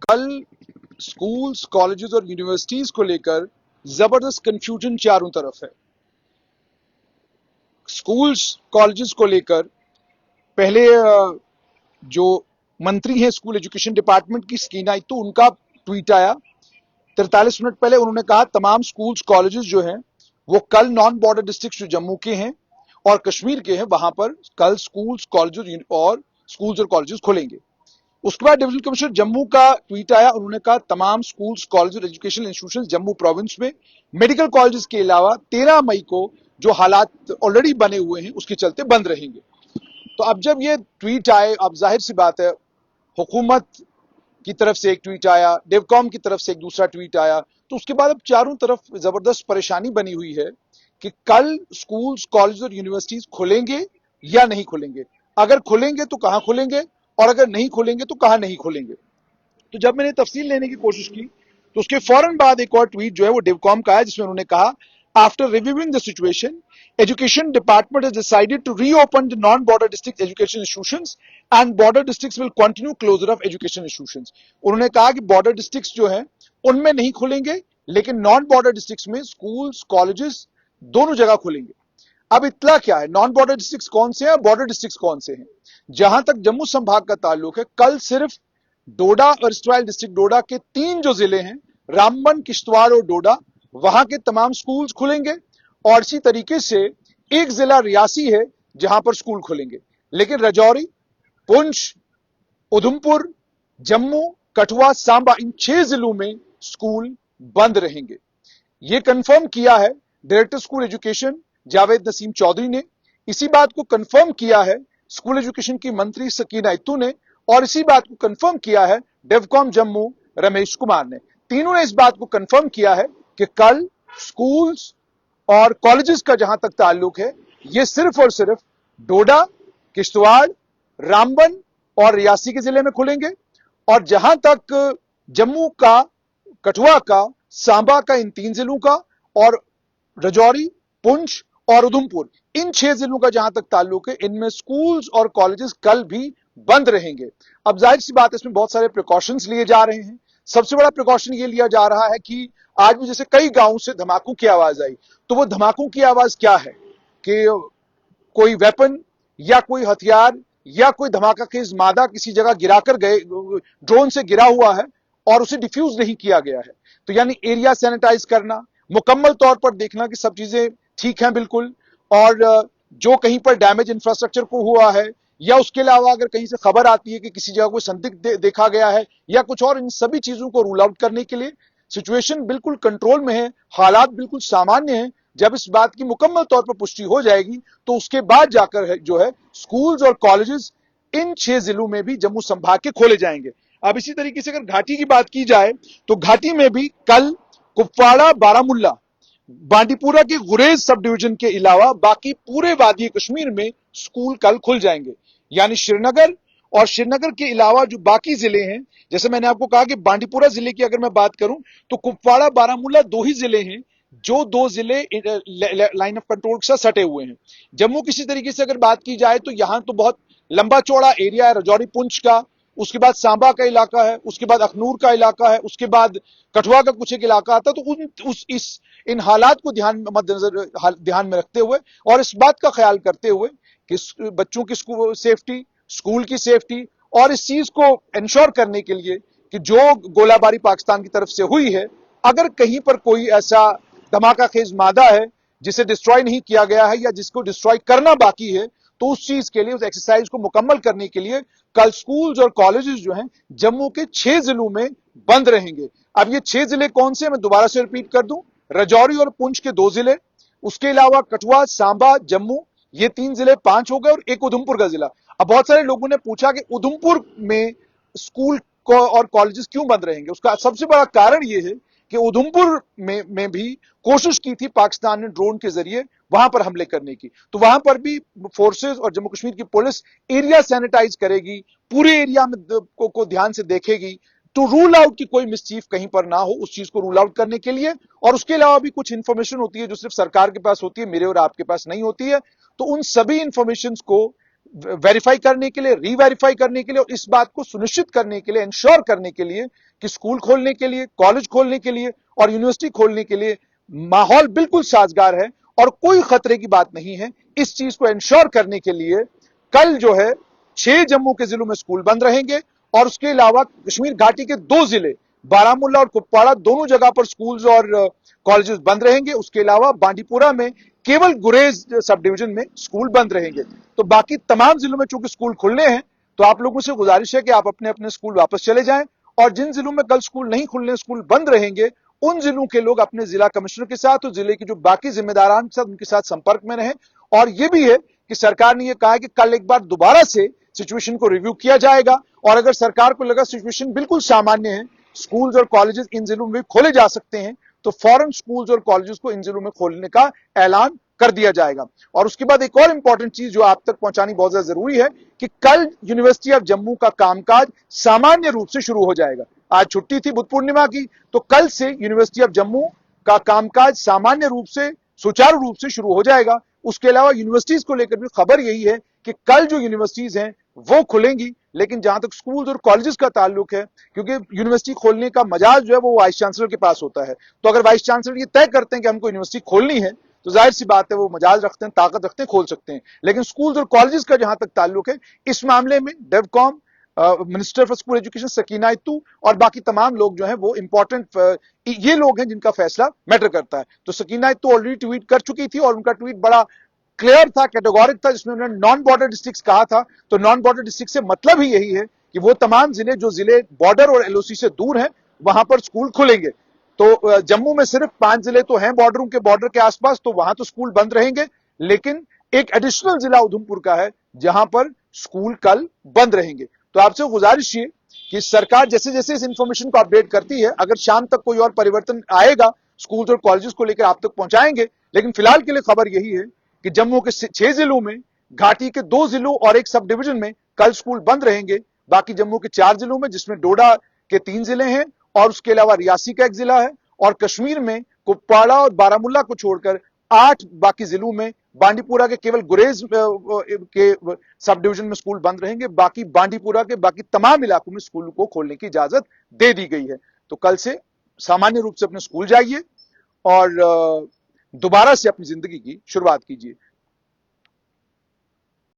कल schools, colleges और universities को लेकर जबरदस्त कंफ्यूजन चारों तरफ है। स्कूल्स, कॉलेजेस को लेकर पहले जो मंत्री हैं स्कूल एजुकेशन डिपार्टमेंट की, स्कीना इत्तू, उनका ट्वीट आया 43 मिनट पहले। उन्होंने कहा तमाम स्कूल्स, कॉलेजेस जो हैं वो कल नॉन बॉर्डर डिस्ट्रिक्ट जो जम्मू के हैं और कश्मीर के हैं वहां पर कल स्कूल्स, कॉलेजेस खोलेंगे। उसके बाद डिविजनल कमिश्नर जम्मू का ट्वीट आया। उन्होंने कहा तमाम स्कूल्स, कॉलेज और एजुकेशनल इंस्टीट्यूशन जम्मू प्रोविंस में मेडिकल कॉलेजेस के अलावा 13 मई को जो हालात ऑलरेडी बने हुए हैं उसके चलते बंद रहेंगे। तो अब जब ये ट्वीट आए, अब जाहिर सी बात है हुकूमत की तरफ से एक ट्वीट आया, डेवकॉम की तरफ से एक दूसरा ट्वीट आया, तो उसके बाद अब चारों तरफ जबरदस्त परेशानी बनी हुई है कि कल स्कूल्स, कॉलेज और यूनिवर्सिटीज खुलेंगे या नहीं खुलेंगे। अगर खुलेंगे तो कहां खुलेंगे और अगर नहीं खुलेंगे तो कहां नहीं खुलेंगे। तो जब मैंने तफसील लेने की कोशिश की तो उसके फौरन बाद एक और ट्वीट जो है वो डिवकॉम का है, जिसमें उन्होंने कहा after reviewing the situation education department has decided to reopen the non border district education institutions and border districts will continue closure of education institutions. उन्होंने कहा कि बॉर्डर डिस्ट्रिक्ट्स जो हैं उनमें नहीं खुलेंगे, लेकिन नॉन बॉर्डर डिस्ट्रिक्ट्स में स्कूल्स, कॉलेजेस दोनों जगह खुलेंगे। अब इतला क्या है, नॉन बॉर्डर डिस्ट्रिक्ट्स कौन से हैं, बॉर्डर डिस्ट्रिक्ट्स कौन से हैं। जहां तक जम्मू संभाग का ताल्लुक है, कल सिर्फ डोडा और इस्टवाइल डिस्ट्रिक्ट डोडा के 3 जो जिले हैं, रामबन, किश्तवाड़ और डोडा, वहां के तमाम स्कूल्स खुलेंगे। और इसी तरीके से एक जिला रियासी है जहां पर स्कूल खुलेंगे, लेकिन राजौरी, पुंछ, उधमपुर, जम्मू, कठुआ, सांबा, इन 6 जिलों में स्कूल बंद रहेंगे। यह कंफर्म किया है director school education Javed Naseem Chaudhary ने। इसी बात को कंफर्म किया है स्कूल एजुकेशन की मंत्री स्कीना इत्तू ने, और इसी बात को कंफर्म किया है डेवकॉम जम्मू रमेश कुमार ने। तीनों ने इस बात को कंफर्म किया है कि कल स्कूल्स और कॉलेजेस का जहां तक ताल्लुक है, यह सिर्फ और सिर्फ डोडा, किश्तवाड़, रामबन और रियासी के जिले में खुलेंगे। और जहां तक जम्मू का, कठुआ का, सांबा का, इन 3 जिलों का, और राजौरी, पुंछ और उधमपुर, इन 6 जिलों का जहां तक ताल्लुक है, इनमें स्कूल्स और कॉलेजेस कल भी बंद रहेंगे। अब जाहिर सी बात है इसमें बहुत सारे प्रिकॉशंस लिए जा रहे हैं। सबसे बड़ा प्रिकॉशन ये लिया जा रहा है कि आज भी जैसे कई गांवों से धमाकों की आवाज आई, तो वो धमाकों की आवाज क्या है कि कोई वेपन या कोई हथियार या कोई धमाका खेज मादा किसी जगह गिराकर गए, ड्रोन से गिरा हुआ है और उसे डिफ्यूज नहीं किया गया है। तो यानी एरिया सैनिटाइज करना, मुकम्मल तौर पर देखना कि सब चीजें ठीक हैं बिल्कुल, और जो कहीं पर डैमेज इंफ्रास्ट्रक्चर को हुआ है या उसके अलावा अगर कहीं से खबर आती है कि किसी जगह कोई संदिग्ध देखा गया है या कुछ और, इन सभी चीजों को रूल आउट करने के लिए सिचुएशन बिल्कुल कंट्रोल में है, हालात बिल्कुल सामान्य हैं। जब इस बात की मुकम्मल तौर पर पुष्टि हो जाएगी तो उसके बाद जाकर जो है स्कूल्स और कॉलेजेस इन 6 जिलों में भी जम्मू संभाग के खोले जाएंगे। अब इसी तरीके से अगर घाटी की बात की जाए तो घाटी में भी कल कुपवाड़ा, बारामुल्ला, बांडीपुरा के गुरेज सब डिवीजन के अलावा बाकी पूरे वादी कश्मीर में स्कूल कल खुल जाएंगे। यानी श्रीनगर और श्रीनगर के अलावा जो बाकी जिले हैं, जैसे मैंने आपको कहा कि बांडीपुरा जिले की अगर मैं बात करूं तो कुपवाड़ा, बारामुल्ला 2 ही जिले हैं जो 2 जिले लाइन ऑफ कंट्रोल से सटे हुए हैं। जम्मू किसी तरीके से अगर बात की जाए तो यहां तो बहुत लंबा चौड़ा एरिया है, राजौरी, पुंछ का, उसके बाद सांबा का इलाका है, उसके बाद अखनूर का इलाका है, उसके बाद कठुआ का कुछ एक इलाका आता है। तो इन हालात को ध्यान में रखते हुए और इस बात का ख्याल करते हुए कि बच्चों की सेफ्टी, स्कूल की सेफ्टी, और इस चीज को इंश्योर करने के लिए कि जो गोलाबारी पाकिस्तान की तरफ से हुई है, अगर कहीं पर कोई ऐसा धमाका खेज मादा है जिसे डिस्ट्रॉय नहीं किया गया है या जिसको डिस्ट्रॉय करना बाकी है, तो उस चीज के लिए, उस एक्सरसाइज को मुकम्मल करने के लिए कल स्कूल्स और कॉलेजेस जो हैं जम्मू के 6 जिलों में बंद रहेंगे। अब ये 6 जिले कौन से, मैं दोबारा से रिपीट कर दूं, राजौरी और पुंछ के 2 जिले, उसके अलावा कठुआ, सांबा, जम्मू, ये 3 जिले 5 हो गए, और एक उधमपुर का जिला। अब बहुत सारे लोगों ने पूछा कि उधमपुर में स्कूल और कॉलेजेस क्यों बंद रहेंगे। उसका सबसे बड़ा कारण यह है कि उधमपुर में भी कोशिश की थी पाकिस्तान ने ड्रोन के जरिए वहां पर हमले करने की, तो वहां पर भी फोर्सेस और जम्मू कश्मीर की पुलिस एरिया सैनिटाइज करेगी, पूरे एरिया में को ध्यान से देखेगी, टू रूल आउट कि कोई मिसचीफ कहीं पर ना हो, उस चीज को रूल आउट करने के लिए। और उसके अलावा भी कुछ इंफॉर्मेशन होती है जो सिर्फ सरकार के पास होती है, मेरे और आपके पास नहीं होती है, तो उन सभी इंफॉर्मेशन को वेरीफाई करने के लिए, रीवेरीफाई करने के लिए और इस बात को सुनिश्चित करने के लिए, इंश्योर करने के लिए कि स्कूल खोलने के लिए, कॉलेज खोलने के लिए और यूनिवर्सिटी खोलने के लिए माहौल बिल्कुल साजगार है और कोई खतरे की बात नहीं है। इस चीज को इंश्योर करने के लिए कल जो है 6 जम्मू के जिलों में स्कूल बंद रहेंगे और उसके अलावा कश्मीर घाटी के 2 जिले बारामूला और कुपवाड़ा दोनों जगह पर स्कूल्स और कॉलेजेस बंद रहेंगे। उसके अलावा बांडीपुरा में केवल गुरेज सब डिवीजन में स्कूल बंद रहेंगे। तो बाकी तमाम जिलों में चूंकि स्कूल खुलने हैं तो आप लोगों से गुजारिश है कि आप अपने अपने स्कूल वापस चले जाएं और जिन जिलों में कल स्कूल नहीं खुलने, स्कूल बंद रहेंगे, उन जिलों के लोग अपने जिला कमिश्नर के साथ और जिले के जो बाकी जिम्मेदारान के साथ उनके साथ संपर्क में रहें। और यह भी है कि सरकार ने यह कहा है कि कल एक बार दोबारा से सिचुएशन को रिव्यू किया जाएगा और अगर सरकार को लगा सिचुएशन बिल्कुल सामान्य है, स्कूल्स और कॉलेजेस इन जिलों में खोले जा सकते हैं, तो फौरन स्कूल्स और कॉलेजेस को इन जिलों में खोलने का ऐलान कर दिया जाएगा। और उसके बाद एक और इंपॉर्टेंट चीज जो आप तक पहुंचानी बहुत ज्यादा जरूरी है कि कल यूनिवर्सिटी ऑफ जम्मू का कामकाज सामान्य रूप से शुरू हो जाएगा। आज छुट्टी थी बुद्ध पूर्णिमा की, तो कल से यूनिवर्सिटी ऑफ जम्मू का कामकाज सामान्य रूप से, सुचारू रूप से शुरू हो जाएगा। उसके अलावा यूनिवर्सिटीज को लेकर भी खबर यही है कि कल जो यूनिवर्सिटीज हैं वो खुलेंगी, लेकिन जहां तक स्कूल्स और कॉलेजेस का ताल्लुक है, क्योंकि यूनिवर्सिटी खोलने का मजाज जो है वो वाइस चांसलर के पास होता है, तो अगर वाइस चांसलर ये तय करते हैं कि हमको यूनिवर्सिटी खोलनी है तो जाहिर सी बात है वो मजाज रखते हैं, ताकत रखते हैं, खोल सकते हैं। लेकिन स्कूल्स और कॉलेजेस का जहां तक ताल्लुक है, इस मामले में डेवकॉम, minister for school education Sakina Itoo और बाकी तमाम लोग जो हैं वो इंपॉर्टेंट ये लोग हैं जिनका फैसला मैटर करता है। तो सकीना इत्तू ऑलरेडी ट्वीट कर चुकी थी और उनका ट्वीट बड़ा क्लियर था, कैटेगोरिक था, जिसमें उन्होंने नॉन बॉर्डर डिस्ट्रिक्ट्स कहा था। तो नॉन बॉर्डर डिस्ट्रिक्ट से मतलब ही यही है कि वो तमाम जिले जो जिले बॉर्डर और एलओसी से दूर हैं वहां पर स्कूल खुलेंगे। तो जम्मू में सिर्फ 5 जिले तो हैं बॉर्डर के आसपास, तो वहां तो स्कूल बंद रहेंगे, लेकिन एक एडिशनल जिला उधमपुर का है जहां पर स्कूल कल बंद रहेंगे। तो आपसे गुजारिश ये कि सरकार जैसे जैसे इस इंफॉर्मेशन को अपडेट करती है, अगर शाम तक कोई और परिवर्तन आएगा स्कूल्स और कॉलेजेस को लेकर आप तक पहुंचाएंगे, लेकिन फिलहाल के लिए खबर यही है कि जम्मू के 6 जिलों में, घाटी के 2 जिलों और एक सब डिवीजन में कल स्कूल बंद रहेंगे। बाकी जम्मू के 4 जिलों में, जिसमें डोडा के 3 जिले हैं और उसके अलावा रियासी का एक जिला है, और कश्मीर में कुपवाड़ा और बारामूला को छोड़कर 8 बाकी जिलों में, बांडीपुरा के केवल गुरेज के सब डिवीजन में स्कूल बंद रहेंगे। बाकी बांडीपुरा के बाकी तमाम इलाकों में स्कूल को खोलने की इजाजत दे दी गई है। तो कल से सामान्य रूप से अपने स्कूल जाइए और दोबारा से अपनी जिंदगी की शुरुआत कीजिए।